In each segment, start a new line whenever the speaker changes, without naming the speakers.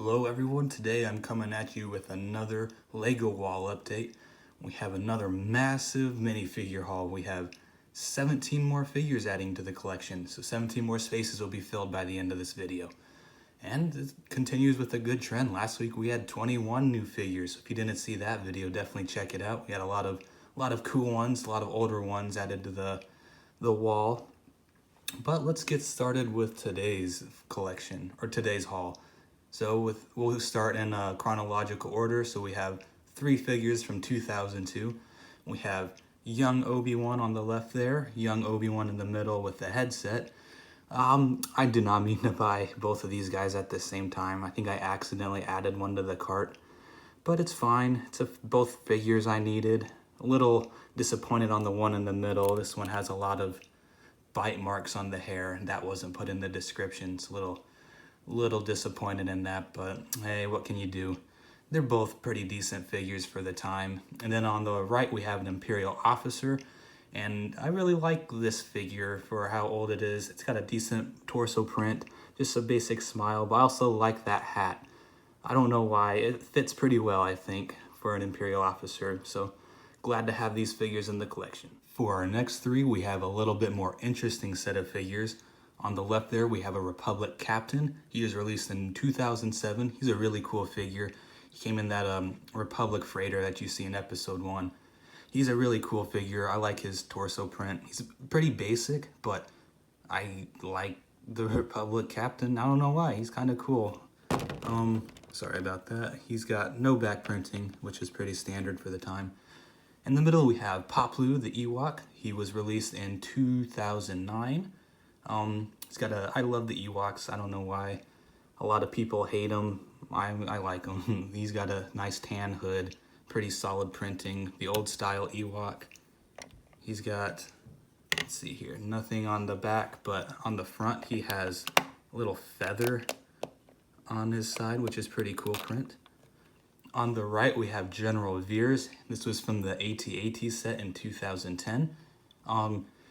Hello everyone, today I'm coming at you with another Lego wall update. We have another massive minifigure haul. We have 17 more figures adding to the collection, so 17 more spaces will be filled by the end of this video. And it continues with a good trend. Last week we had 21 new figures. If you didn't see that video, definitely check it out. We had a lot of cool ones, a lot of older ones added to the wall. But let's get started with today's collection, or today's haul. So we'll start in chronological order. So we have 3 figures from 2002. We have young Obi-Wan on the left there, young Obi-Wan in the middle with the headset. I did not mean to buy both of these guys at the same time. I think I accidentally added one to the cart, but it's fine. It's both figures I needed. A little disappointed on the one in the middle. This one has a lot of bite marks on the hair, and that wasn't put in the description. It's a little disappointed in that, but hey, what can you do? They're both pretty decent figures for the time. And then on the right we have an Imperial officer, and I really like this figure for how old it is. It's got a decent torso print, just a basic smile, but I also like that hat. I don't know why, it fits pretty well, I think, for an Imperial officer, so glad to have these figures in the collection. For our next 3, we have a little bit more interesting set of figures. On the left there, we have a Republic Captain. He was released in 2007. He's a really cool figure. He came in that Republic freighter that you see in episode 1. He's a really cool figure. I like his torso print. He's pretty basic, but I like the Republic Captain. I don't know why. He's kind of cool. Sorry about that. He's got no back printing, which is pretty standard for the time. In the middle, we have Poplu, the Ewok. He was released in 2009. He's got I love the Ewoks. I don't know why. A lot of people hate him. I like him. He's got a nice tan hood, pretty solid printing, the old style Ewok. He's got, let's see here, nothing on the back, but on the front he has a little feather on his side, which is pretty cool print. On the right, we have General Veers. This was from the AT-AT set in 2010.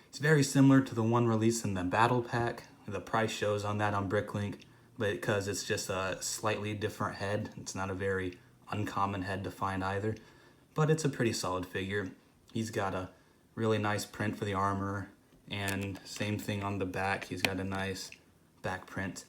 It's very similar to the one released in the Battle Pack. The price shows on that on Bricklink, but because it's just a slightly different head, it's not a very uncommon head to find either. But it's a pretty solid figure. He's got a really nice print for the armor, and same thing on the back. He's got a nice back print.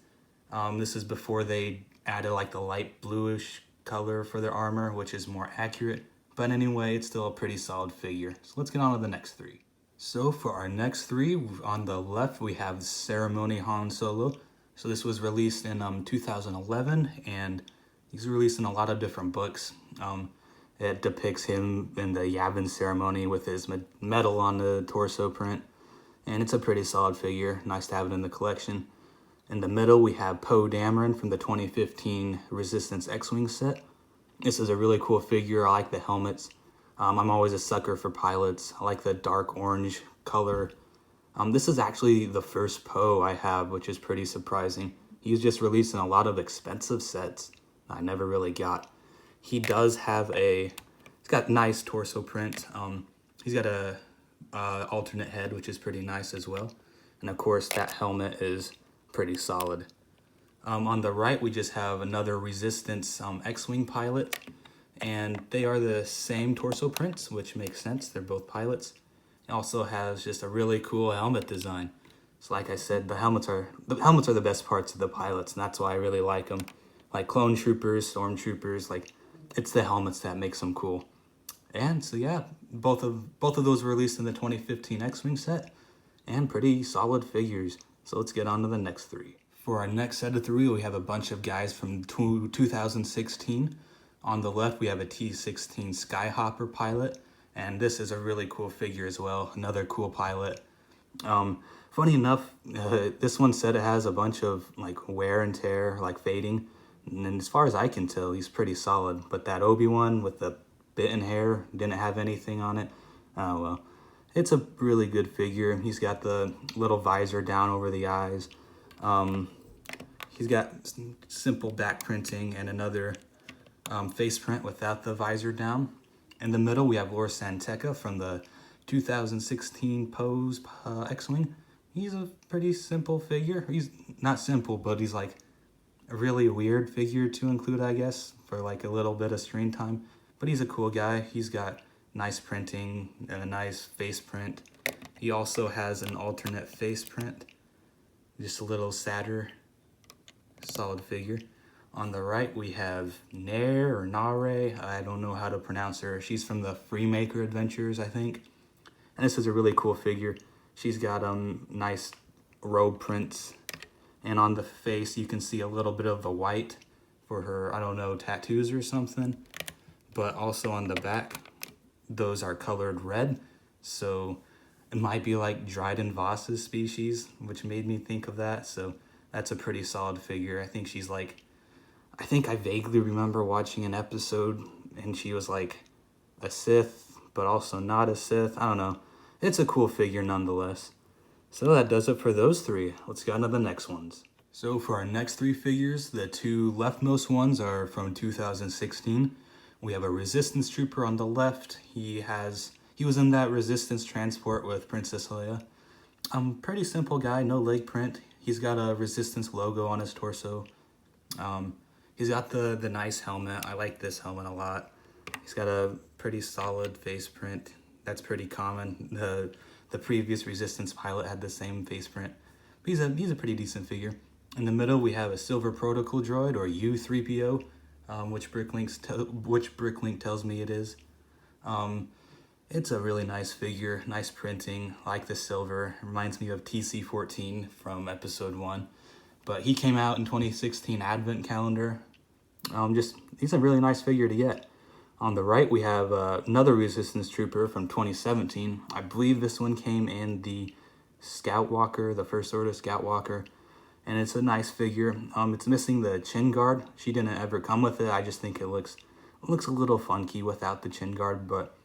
This is before they added like the light bluish color for their armor, which is more accurate, but anyway, it's still a pretty solid figure. So let's get on to the next 3. So for our next 3, on the left we have Ceremony Han Solo. So this was released in 2011, and he's released in a lot of different books. It depicts him in the Yavin ceremony with his medal on the torso print, and it's a pretty solid figure. Nice to have it in the collection. In the middle, we have Poe Dameron from the 2015 Resistance X-Wing set. This is a really cool figure. I like the helmets. I'm always a sucker for pilots. I like the dark orange color. This is actually the first Poe I have, which is pretty surprising. He's just released in a lot of expensive sets I never really got. He does have he's got nice torso print. He's got a alternate head, which is pretty nice as well. And of course, that helmet is pretty solid. On the right, we just have another Resistance X-Wing pilot, and they are the same torso prints, which makes sense. They're both pilots. It also has just a really cool helmet design. So like I said, the helmets are the best parts of the pilots, and that's why I really like them. Like clone troopers, stormtroopers, like it's the helmets that makes them cool. And so yeah, both of those were released in the 2015 X-Wing set, and pretty solid figures. So let's get on to the next 3. For our next set of 3, we have a bunch of guys from 2016. On the left, we have a T-16 Skyhopper pilot, and this is a really cool figure as well. Another cool pilot. Funny enough, this one said it has a bunch of like wear and tear, like fading. And as far as I can tell, he's pretty solid. But that Obi-Wan with the bitten hair didn't have anything on it. Oh well. It's a really good figure. He's got the little visor down over the eyes. He's got simple back printing and another face print without the visor down. In the middle, we have Lor San Tekka from the 2016 Pose X-Wing. He's a pretty simple figure. He's not simple, but he's like a really weird figure to include, I guess, for like a little bit of screen time. But he's a cool guy. He's got nice printing and a nice face print. He also has an alternate face print, just a little sadder, solid figure. On the right, we have Nair or Nare. I don't know how to pronounce her. She's from the Freemaker Adventures, I think. And this is a really cool figure. She's got nice robe prints. And on the face, you can see a little bit of the white for her, I don't know, tattoos or something. But also on the back, those are colored red. So it might be like Dryden Voss's species, which made me think of that. So that's a pretty solid figure. I think she's like, I think I vaguely remember watching an episode and she was like a Sith, but also not a Sith. I don't know. It's a cool figure nonetheless. So that does it for those three. Let's go on to the next ones. So for our next three figures, the two leftmost ones are from 2016. We have a Resistance Trooper on the left. He was in that Resistance transport with Princess Leia. Pretty simple guy, no leg print. He's got a Resistance logo on his torso. He's got the nice helmet. I like this helmet a lot. He's got a pretty solid face print. That's pretty common. The previous Resistance pilot had the same face print. But he's a pretty decent figure. In the middle, we have a Silver Protocol droid, or U-3PO, which Bricklink tells me it is. It's a really nice figure, nice printing. I like the silver. It reminds me of TC-14 from Episode 1. But he came out in 2016 Advent Calendar. He's a really nice figure to get. On the right, we have another Resistance Trooper from 2017. I believe this one came in the Scout Walker, the First Order Scout Walker. And it's a nice figure. It's missing the chin guard. She didn't ever come with it. I just think it looks a little funky without the chin guard, but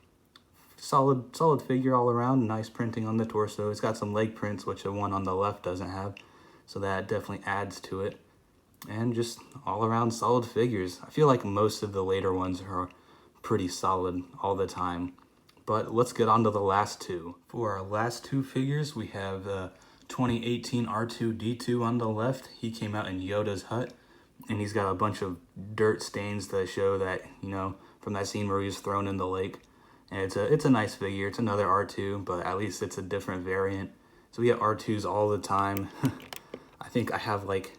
solid figure all around. Nice printing on the torso. It's got some leg prints, which the one on the left doesn't have. So that definitely adds to it. And just all around solid figures. I feel like most of the later ones are pretty solid all the time. But let's get on to the last two. For our last two figures, we have 2018 R2-D2 on the left. He came out in Yoda's hut, and he's got a bunch of dirt stains that show that, from that scene where he was thrown in the lake. And it's a nice figure. It's another R2, but at least it's a different variant. So we get R2s all the time. I think I have like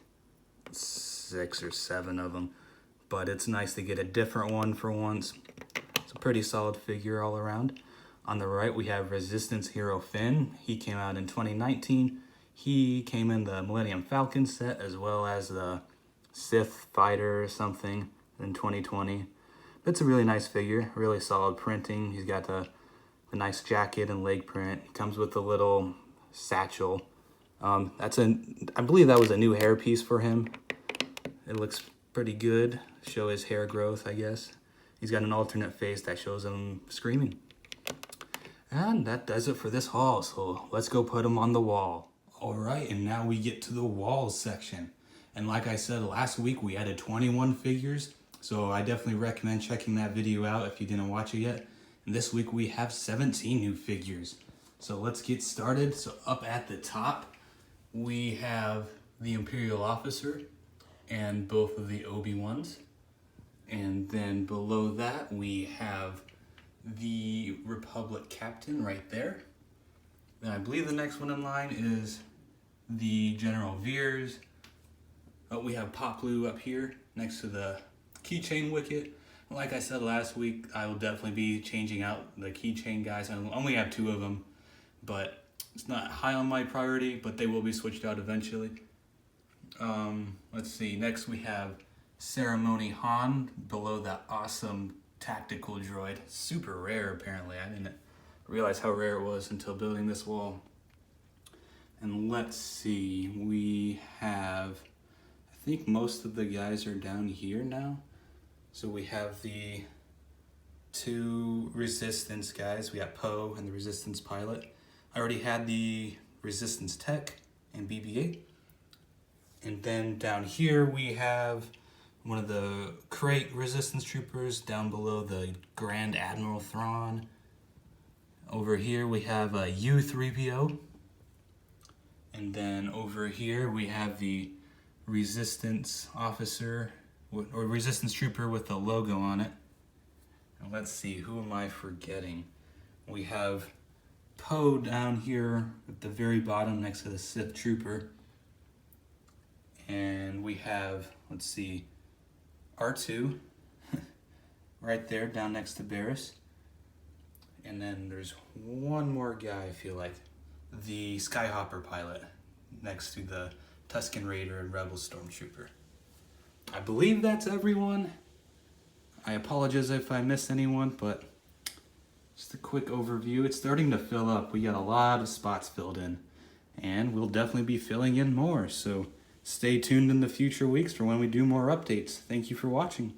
6 or 7 of them, but it's nice to get a different one for once. It's a pretty solid figure all around. On the right, we have Resistance Hero Finn. He came out in 2019. He came in the Millennium Falcon set as well as the Sith Fighter or something in 2020. It's a really nice figure, really solid printing. He's got the nice jacket and leg print. He comes with a little satchel. I believe that was a new hairpiece for him. It looks pretty good. Show his hair growth, I guess. He's got an alternate face that shows him screaming. And that does it for this haul, so let's go put them on the wall. Alright, and now we get to the walls section. And like I said, last week we added 21 figures, so I definitely recommend checking that video out if you didn't watch it yet. And this week we have 17 new figures. So let's get started. So up at the top, we have the Imperial Officer and both of the Obi-Wans. And then below that, we have the Republic Captain right there. Then I believe the next one in line is the General Veers. Oh, we have Poplu up here next to the keychain wicket. Like I said last week, I will definitely be changing out the keychain guys. I only have 2 of them, but it's not high on my priority, but they will be switched out eventually. Let's see, next we have Ceremony Han below that awesome tactical droid. Super rare, apparently. I didn't realize how rare it was until building this wall. And let's see, we have, I think most of the guys are down here now. So we have the 2 Resistance guys. We got Poe and the Resistance pilot. I already had the Resistance Tech and BB-8. And then down here we have one of the crate Resistance Troopers down below the Grand Admiral Thrawn. Over here we have a U-3PO. And then over here we have the Resistance officer or Resistance trooper with the logo on it. And let's see, who am I forgetting? We have Poe down here at the very bottom next to the Sith trooper. And we have, let's see, R2 right there down next to Barris. And then there's one more guy, I feel like, the Skyhopper pilot next to the Tusken Raider and Rebel Stormtrooper. I believe that's everyone. I apologize if I missed anyone, but just a quick overview. It's starting to fill up. We got a lot of spots filled in, and we'll definitely be filling in more. So stay tuned in the future weeks for when we do more updates. Thank you for watching.